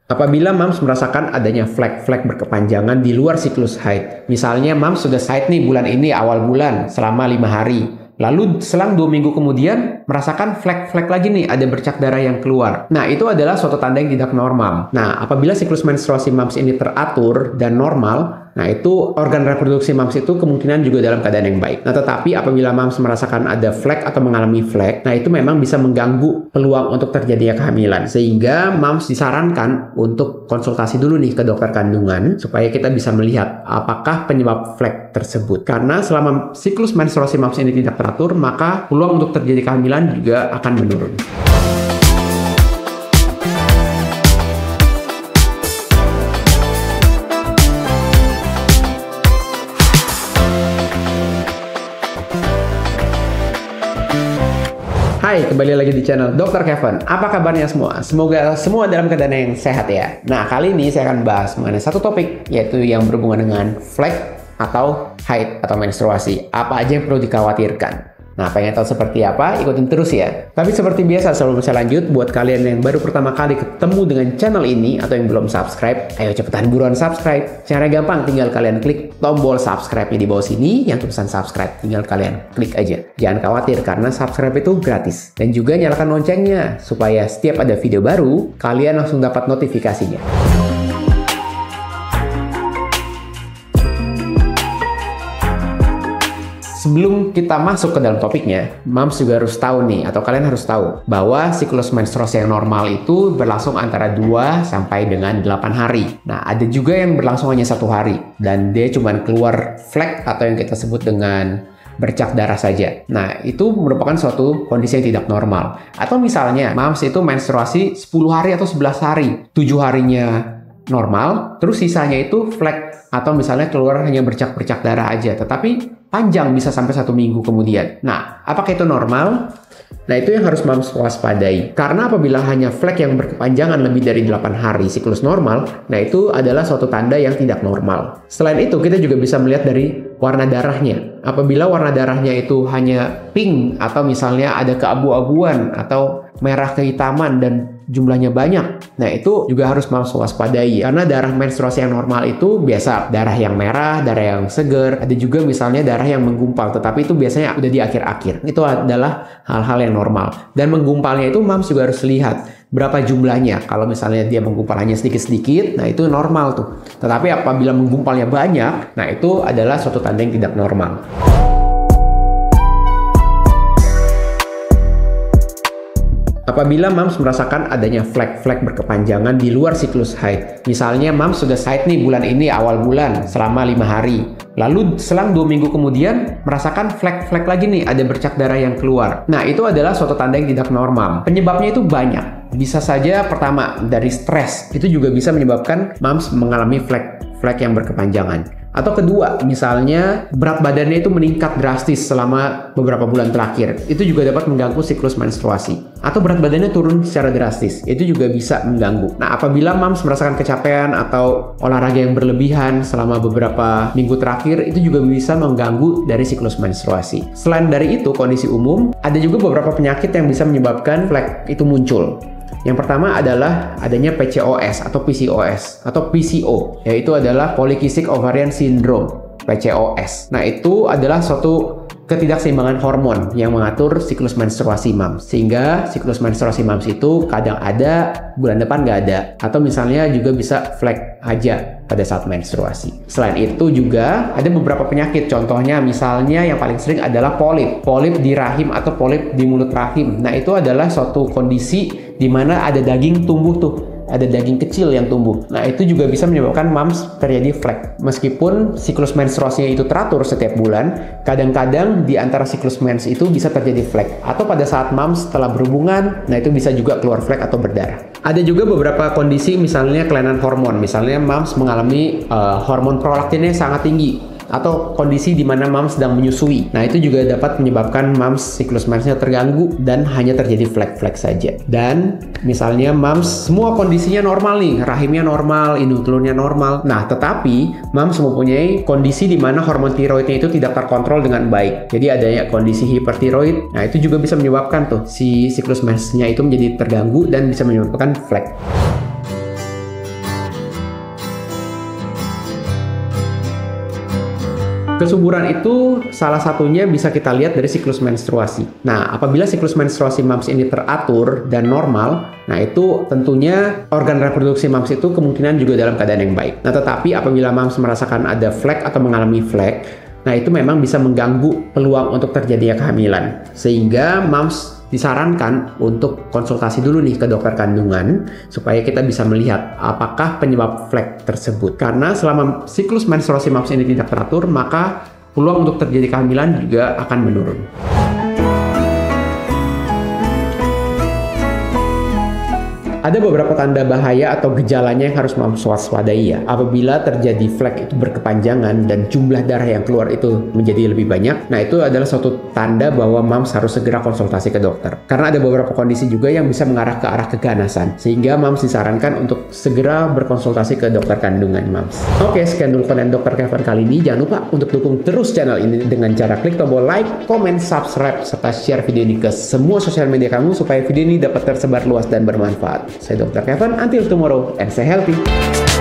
Apabila mams merasakan adanya flek-flek berkepanjangan di luar siklus haid, misalnya mams sudah haid nih bulan ini awal bulan selama 5 hari, lalu selang 2 minggu kemudian merasakan flek-flek lagi nih, ada bercak darah yang keluar. Nah, itu adalah suatu tanda yang tidak normal. Nah, apabila siklus menstruasi mams ini teratur dan normal, nah itu organ reproduksi mams itu kemungkinan juga dalam keadaan yang baik. Nah, tetapi apabila mams merasakan ada flek atau mengalami flek, nah itu memang bisa mengganggu peluang untuk terjadinya kehamilan. Sehingga mams disarankan untuk konsultasi dulu nih ke dokter kandungan supaya kita bisa melihat apakah penyebab flek tersebut. Karena selama siklus menstruasi mams ini tidak teratur, maka peluang untuk terjadi kehamilan juga akan menurun. Hai, kembali lagi di channel Dr. Kevin. Apa kabarnya semua? Semoga semua dalam keadaan yang sehat ya. Nah, kali ini saya akan bahas mengenai satu topik, yaitu yang berhubungan dengan flek atau haid atau menstruasi. Apa aja yang perlu dikhawatirkan? Nah, pengen tahu seperti apa? Ikutin terus ya. Tapi seperti biasa, sebelum saya lanjut, buat kalian yang baru pertama kali ketemu dengan channel ini atau yang belum subscribe, ayo cepetan buruan subscribe. Caranya gampang, tinggal kalian klik tombol subscribe-nya di bawah sini, yang tulisan subscribe. Tinggal kalian klik aja. Jangan khawatir, karena subscribe itu gratis. Dan juga nyalakan loncengnya, supaya setiap ada video baru, kalian langsung dapat notifikasinya. Sebelum kita masuk ke dalam topiknya, mams juga harus tahu nih, atau kalian harus tahu, bahwa siklus menstruasi yang normal itu berlangsung antara 2 sampai dengan 8 hari. Nah, ada juga yang berlangsung hanya 1 hari, dan dia cuma keluar flek atau yang kita sebut dengan bercak darah saja. Nah, itu merupakan suatu kondisi yang tidak normal. Atau misalnya, mams itu menstruasi 10 hari atau 11 hari. 7 harinya normal, terus sisanya itu flek, atau misalnya keluar hanya bercak-bercak darah aja. Tetapi panjang, bisa sampai 1 minggu kemudian. Nah, apakah itu normal? Nah, itu yang harus mams waspadai. Karena apabila hanya flek yang berkepanjangan lebih dari 8 hari siklus normal, nah itu adalah suatu tanda yang tidak normal. Selain itu, kita juga bisa melihat dari warna darahnya. Apabila warna darahnya itu hanya pink, atau misalnya ada keabu-abuan, atau merah kehitaman, dan jumlahnya banyak, nah itu juga harus mams waspadai. Karena darah menstruasi yang normal itu biasa darah yang merah, darah yang seger, ada juga misalnya darah yang menggumpal, tetapi itu biasanya udah di akhir-akhir. Itu adalah hal-hal yang normal. Dan menggumpalnya itu mams juga harus lihat berapa jumlahnya. Kalau misalnya dia menggumpal hanya sedikit-sedikit, nah itu normal tuh. Tetapi apabila menggumpalnya banyak, nah itu adalah suatu tanda yang tidak normal. Apabila mams merasakan adanya flek-flek berkepanjangan di luar siklus haid, misalnya mams sudah haid nih bulan ini awal bulan selama 5 hari, lalu selang 2 minggu kemudian merasakan flek-flek lagi nih, ada bercak darah yang keluar. Nah, itu adalah suatu tanda yang tidak normal. Penyebabnya itu banyak. Bisa saja pertama dari stres, itu juga bisa menyebabkan mams mengalami flek yang berkepanjangan. Atau kedua, misalnya berat badannya itu meningkat drastis selama beberapa bulan terakhir. Itu juga dapat mengganggu siklus menstruasi. Atau berat badannya turun secara drastis. Itu juga bisa mengganggu. Nah, apabila mams merasakan kecapean atau olahraga yang berlebihan selama beberapa minggu terakhir, itu juga bisa mengganggu dari siklus menstruasi. Selain dari itu, kondisi umum, ada juga beberapa penyakit yang bisa menyebabkan flek itu muncul. Yang pertama adalah adanya PCOS atau PCOS atau PCO, yaitu adalah Polycystic Ovarian Syndrome, PCOS. Nah, itu adalah suatu ketidakseimbangan hormon yang mengatur siklus menstruasi mams. Sehingga siklus menstruasi mams itu kadang ada, bulan depan nggak ada. Atau misalnya juga bisa flek aja pada saat menstruasi. Selain itu juga ada beberapa penyakit. Contohnya misalnya yang paling sering adalah polip. Polip di rahim atau polip di mulut rahim. Nah, itu adalah suatu kondisi di mana ada daging tumbuh tuh. Ada daging kecil yang tumbuh. Nah, itu juga bisa menyebabkan mams terjadi flek. Meskipun siklus menstruasinya itu teratur setiap bulan, kadang-kadang di antara siklus mens itu bisa terjadi flek. Atau pada saat mams setelah berhubungan, nah itu bisa juga keluar flek atau berdarah. Ada juga beberapa kondisi, misalnya kelainan hormon. Misalnya mams mengalami hormon prolaktinnya sangat tinggi. Atau kondisi di mana mams sedang menyusui. Nah, itu juga dapat menyebabkan mams siklus mensnya terganggu dan hanya terjadi flek-flek saja. Dan misalnya mams semua kondisinya normal nih, rahimnya normal, indung telurnya normal. Nah, tetapi mams mempunyai kondisi di mana hormon tiroidnya itu tidak terkontrol dengan baik. Jadi adanya kondisi hipertiroid. Nah, itu juga bisa menyebabkan tuh si siklus mensnya itu menjadi terganggu dan bisa menyebabkan flek. Kesuburan itu salah satunya bisa kita lihat dari siklus menstruasi. Nah, apabila siklus menstruasi moms ini teratur dan normal, nah itu tentunya organ reproduksi moms itu kemungkinan juga dalam keadaan yang baik. Nah, tetapi apabila moms merasakan ada flek atau mengalami flek, nah itu memang bisa mengganggu peluang untuk terjadinya kehamilan. Sehingga moms disarankan untuk konsultasi dulu nih ke dokter kandungan supaya kita bisa melihat apakah penyebab flek tersebut. Karena selama siklus menstruasi moms ini tidak teratur, maka peluang untuk terjadi kehamilan juga akan menurun. Ada beberapa tanda bahaya atau gejalanya yang harus moms waspadai ya. Apabila terjadi flek itu berkepanjangan dan jumlah darah yang keluar itu menjadi lebih banyak, nah itu adalah suatu tanda bahwa moms harus segera konsultasi ke dokter. Karena ada beberapa kondisi juga yang bisa mengarah ke arah keganasan, sehingga moms disarankan untuk segera berkonsultasi ke dokter kandungan moms. Oke, sekian dulu konten Dr. Kevin kali ini. Jangan lupa untuk dukung terus channel ini dengan cara klik tombol like, comment, subscribe, serta share video ini ke semua sosial media kamu supaya video ini dapat tersebar luas dan bermanfaat. Saya Dr. Kevin, until tomorrow and stay healthy.